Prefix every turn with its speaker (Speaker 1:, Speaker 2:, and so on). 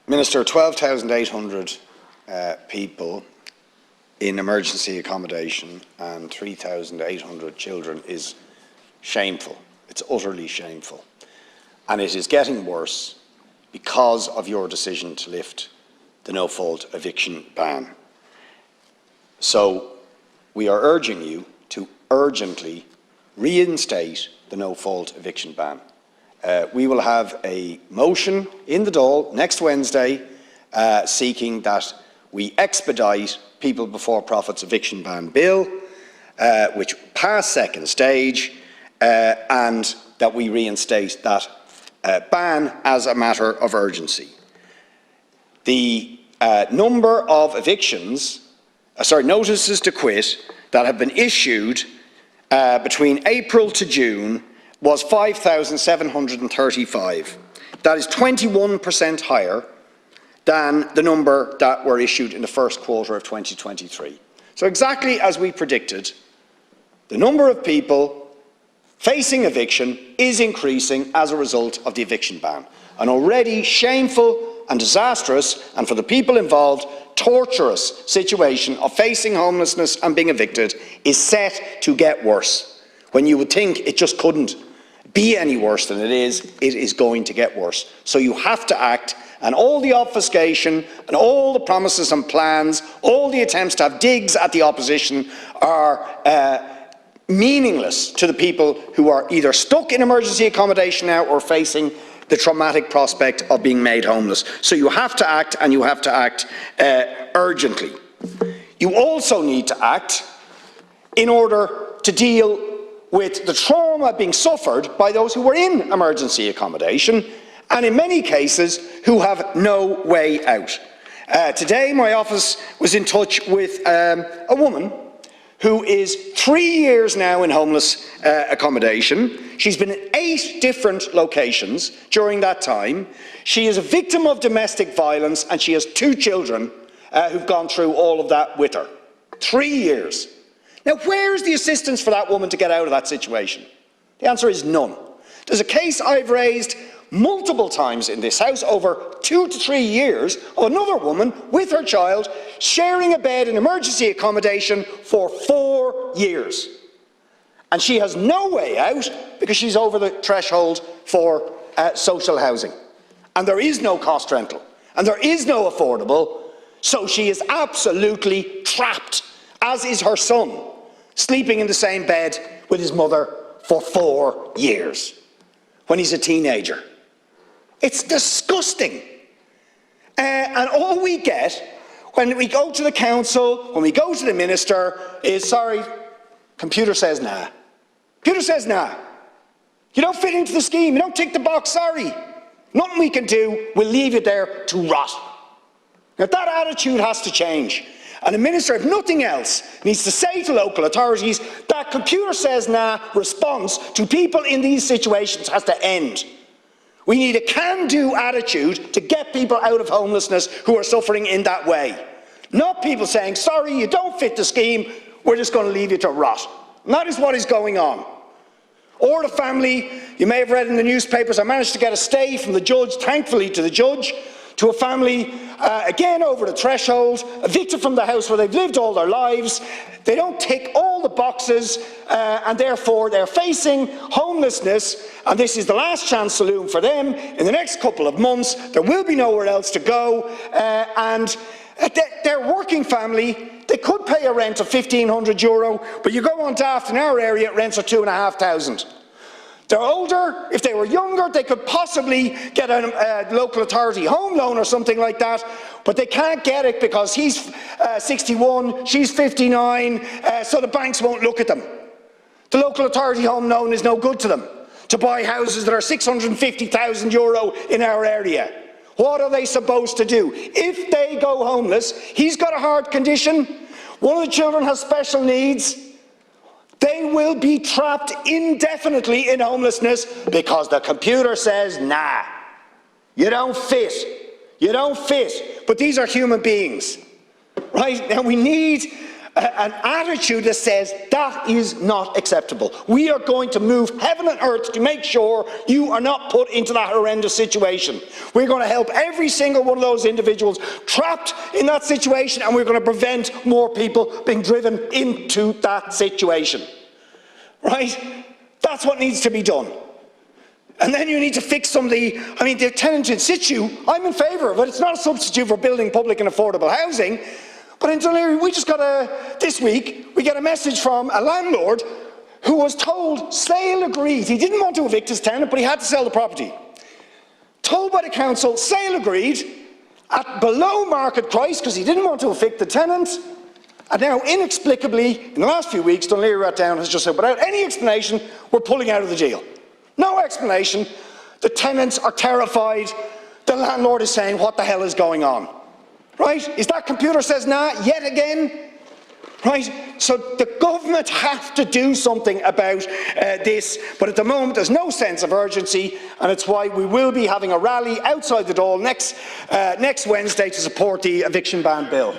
Speaker 1: Minister, 12,800 people in emergency accommodation and 3,800 children is shameful. It's utterly shameful. And it is getting worse because of your decision to lift the no-fault eviction ban. So we are urging you to urgently reinstate the no-fault eviction ban. We will have a motion in the Dáil next Wednesday seeking that we expedite People Before Profits eviction ban bill, which passed second stage, and that we reinstate that ban as a matter of urgency. The number of notices to quit that have been issued between April to June was 5,735. That is 21% higher than the number that were issued in the first quarter of 2023. So exactly as we predicted, the number of people facing eviction is increasing as a result of the eviction ban. An already shameful and disastrous, and for the people involved, torturous situation of facing homelessness and being evicted is set to get worse. When you would think it just couldn't be any worse than it is going to get worse. So you have to act, and all the obfuscation and all the promises and plans, all the attempts to have digs at the opposition are meaningless to the people who are either stuck in emergency accommodation now or facing the traumatic prospect of being made homeless. So you have to act, and you have to act urgently. You also need to act in order to deal with the trauma being suffered by those who were in emergency accommodation, and in many cases who have no way out. Today my office was in touch with a woman who is 3 years now in homeless accommodation. She's been in 8 different locations during that time. She is a victim of domestic violence, and she has 2 children who've gone through all of that with her. 3 years. Now, where is the assistance for that woman to get out of that situation? The answer is none. There's a case I've raised multiple times in this House over 2 to 3 years of another woman with her child sharing a bed in emergency accommodation for 4 years. And she has no way out because she's over the threshold for social housing. And there is no cost rental. And there is no affordable. So she is absolutely trapped, as is her son, sleeping in the same bed with his mother for 4 years when he's a teenager. It's disgusting. And all we get when we go to the council, when we go to the minister, is, sorry, computer says nah. Computer says nah. You don't fit into the scheme, you don't tick the box, sorry. Nothing we can do, we'll leave you there to rot. Now that attitude has to change. And the minister, if nothing else, needs to say to local authorities that computer says nah response to people in these situations has to end. We need a can-do attitude to get people out of homelessness who are suffering in that way. Not people saying, sorry, you don't fit the scheme, we're just going to leave you to rot. And that is what is going on. Or the family, you may have read in the newspapers, I managed to get a stay from the judge, thankfully to the judge, to a family, again over the threshold, evicted from the house where they've lived all their lives. They don't tick all the boxes, and therefore they're facing homelessness, and this is the last chance saloon for them. In the next couple of months, there will be nowhere else to go, and their working family, they could pay a rent of €1,500, but you go on Daft in our area, rents are €2,500. They're older. If they were younger, they could possibly get a local authority home loan or something like that, but they can't get it because he's 61, she's 59, so the banks won't look at them. The local authority home loan is no good to them to buy houses that are €650,000 in our area. What are they supposed to do? If they go homeless, he's got a heart condition, one of the children has special needs, they will be trapped indefinitely in homelessness because the computer says, nah, you don't fit, you don't fit. But these are human beings, right? Now we need an attitude that says that is not acceptable. We are going to move heaven and earth to make sure you are not put into that horrendous situation. We're going to help every single one of those individuals trapped in that situation, and we're going to prevent more people being driven into that situation. Right? That's what needs to be done. And then you need to fix some of the tenant in situ. I'm in favour of it. It's not a substitute for building public and affordable housing. But in Dún Laoghaire, we just got this week, we get a message from a landlord who was told sale agreed. He didn't want to evict his tenant, but he had to sell the property. Told by the council, sale agreed at below market price because he didn't want to evict the tenant. And now, inexplicably, in the last few weeks, Dún Laoghaire Rathdown has just said, without any explanation, we're pulling out of the deal. No explanation. The tenants are terrified. The landlord is saying, what the hell is going on? Right? Is that computer says nah yet again? Right? So the government have to do something about this, but at the moment there's no sense of urgency, and it's why we will be having a rally outside the Dáil next Wednesday to support the eviction ban bill.